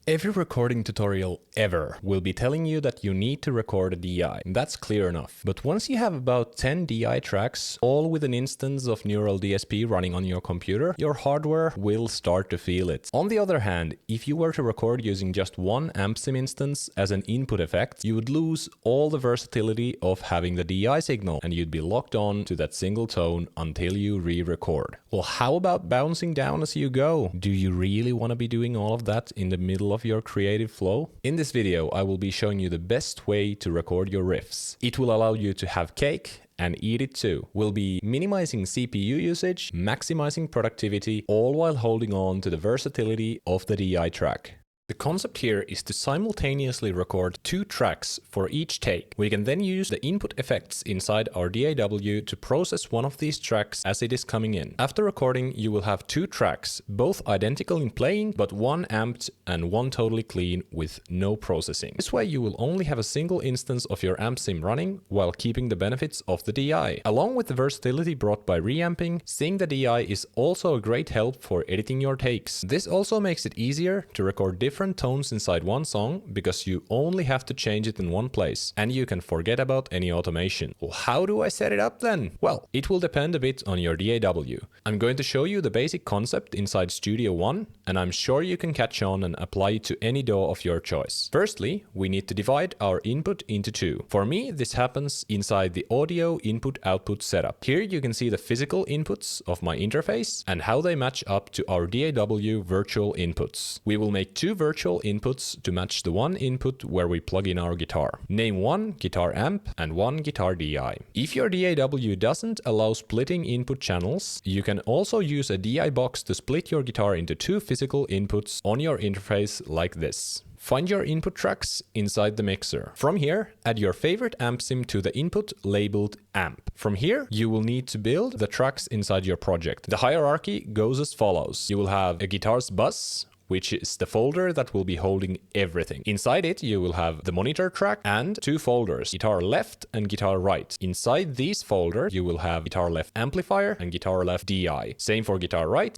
Every recording tutorial ever will be telling you that you need to record a DI. That's clear enough. But once you have about 10 DI tracks, all with an instance of Neural DSP running on your computer, your hardware will start to feel it. On the other hand, if you were to record using just one amp sim instance as an input effect, you would lose all the versatility of having the DI signal, and you'd be locked on to that single tone until you re-record. Well, how about bouncing down as you go? Do you really want to be doing all of that in the middle of your creative flow? In this video, I will be showing you the best way to record your riffs. It will allow you to have cake and eat it too. We'll be minimizing CPU usage, maximizing productivity, all while holding on to the versatility of the DI track. The concept here is to simultaneously record 2 tracks for each take. We can then use the input effects inside our DAW to process one of these tracks as it is coming in. After recording, you will have 2 tracks, both identical in playing, but one amped and one totally clean with no processing. This way you will only have a single instance of your amp sim running while keeping the benefits of the DI. Along with the versatility brought by reamping, seeing the DI is also a great help for editing your takes. This also makes it easier to record different tones inside one song because you only have to change it in one place and you can forget about any automation. Well, how do I set it up then? Well, it will depend a bit on your DAW. I'm going to show you the basic concept inside Studio One, and I'm sure you can catch on and apply it to any DAW of your choice. Firstly, we need to divide our input into 2. For me, this happens inside the audio input-output setup. Here you can see the physical inputs of my interface and how they match up to our DAW virtual inputs. We will make 2 virtual inputs to match the one input where we plug in our guitar. Name one guitar amp and one guitar DI. If your DAW doesn't allow splitting input channels, you can also use a DI box to split your guitar into 2 physical inputs on your interface like this. Find your input tracks inside the mixer. From here, add your favorite amp sim to the input labeled amp. From here, you will need to build the tracks inside your project. The hierarchy goes as follows. You will have a guitar's bus, which is the folder that will be holding everything. Inside it, you will have the monitor track and 2 folders, guitar left and guitar right. Inside these folders, you will have guitar left amplifier and guitar left DI. Same for guitar right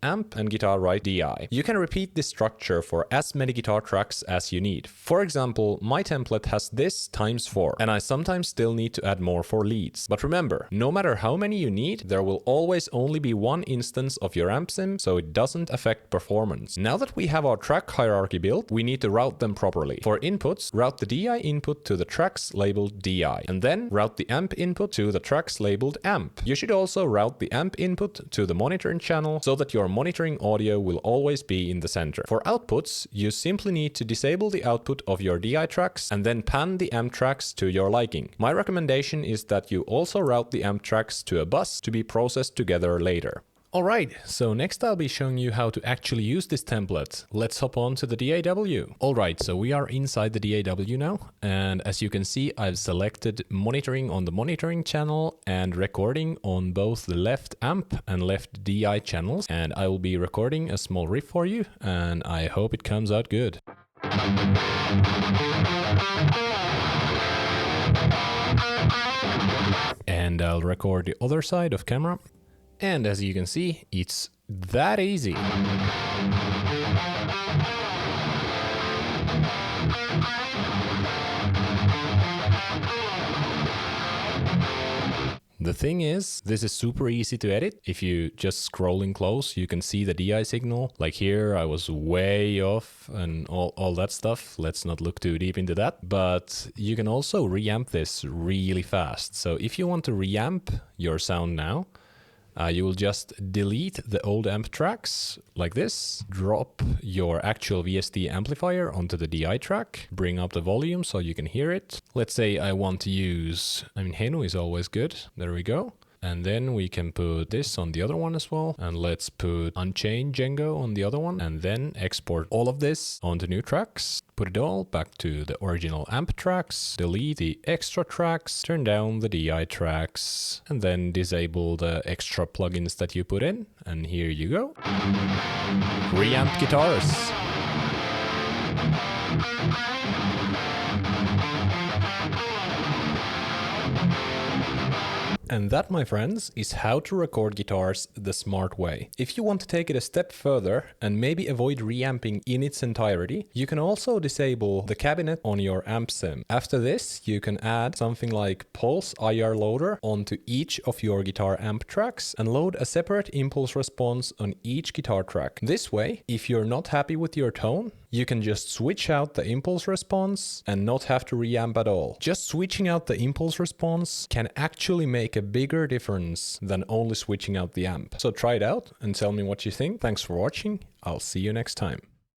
amp, and guitar right DI. You can repeat this structure for as many guitar tracks as you need. For example, my template has this times 4, and I sometimes still need to add more for leads. But remember, no matter how many you need, there will always only be one instance of your amp sim, so it doesn't affect performance. Now that we have our track hierarchy built, we need to route them properly. For inputs, route the DI input to the tracks labeled DI, and then route the amp input to the tracks labeled amp. You should also route the amp input to the monitoring channel so that your monitoring audio will always be in the center. For outputs, you simply need to disable the output of your DI tracks and then pan the amp tracks to your liking. My recommendation is that you also route the amp tracks to a bus to be processed together later. Alright, so next I'll be showing you how to actually use this template. Let's hop on to the DAW. Alright, so we are inside the DAW now, and as you can see, I've selected monitoring on the monitoring channel and recording on both the left amp and left DI channels, and I will be recording a small riff for you, and I hope it comes out good. And I'll record the other side of camera. And as you can see, it's that easy. The thing is, this is super easy to edit. If you just scrolling close, you can see the DI signal. Like here, I was way off and all that stuff. Let's not look too deep into that. But you can also reamp this really fast. So if you want to reamp your sound now, you will just delete the old amp tracks like this, drop your actual VST amplifier onto the DI track, bring up the volume so you can hear it. Let's say I want to use, Henu is always good. There we go. And then we can put this on the other one as well. And let's put Unchained Django on the other one. And then export all of this onto new tracks. Put it all back to the original amp tracks. Delete the extra tracks. Turn down the DI tracks. And then disable the extra plugins that you put in. And here you go. Reamp guitars. And that, my friends, is how to record guitars the smart way. If you want to take it a step further and maybe avoid reamping in its entirety, you can also disable the cabinet on your amp sim. After this, you can add something like Pulse IR Loader onto each of your guitar amp tracks and load a separate impulse response on each guitar track. This way, if you're not happy with your tone, you can just switch out the impulse response and not have to reamp at all. Just switching out the impulse response can actually make a bigger difference than only switching out the amp. So try it out and tell me what you think. Thanks for watching. I'll see you next time.